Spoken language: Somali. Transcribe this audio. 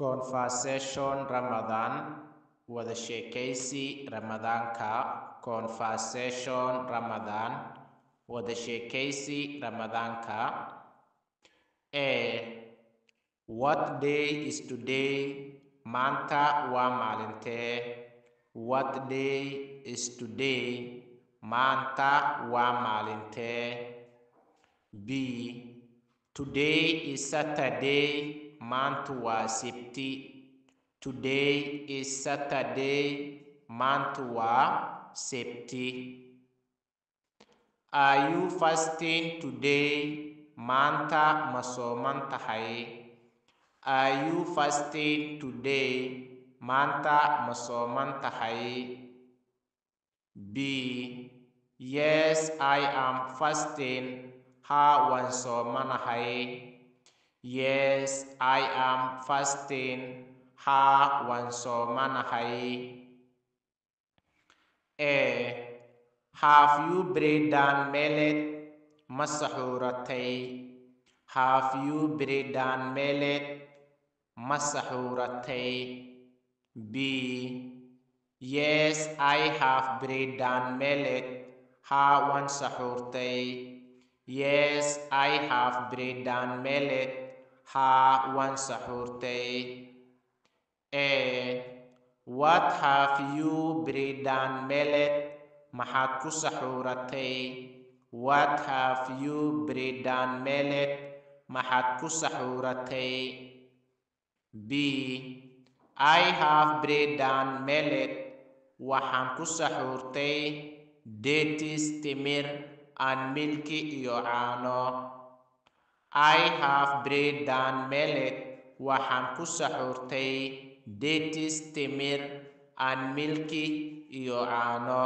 Conversation Ramadan wada sheekaysi Ramadaanka. Conversation Ramadan wada sheekaysi Ramadaanka. What day is today? Maanta waa maalintee? What day is today? Maanta waa maalintee? B. Today is Saturday. Maanta waa Sabti. Today is Saturday. Maanta waa Sabti. Are you fasting today? Maanta ma sooman tahay? Are you fasting today? Maanta ma sooman tahay? B. Yes, I am fasting. Haa, waan soomanahay. Yes, I am fasting. Haa, waan soomanahay. A. Have you breaded millet? Ma saxuuratay? Have you breaded millet? Ma saxuuratay? B. Yes, I have breaded millet. Haa, waan saxuurtay. Yes, I have breaded millet. Haa, waan saxuurtay. A. What have you breaded millet? Maxaad ku saxuuratay? What have you breaded millet? Maxaad ku saxuuratay? B. I have breaded millet. Waxaan ku saxuurtay dates, timir, and milk iyo caano. I have breaded millet. Waxaan ku saxuurtay dates, timir, and milk iyo caano.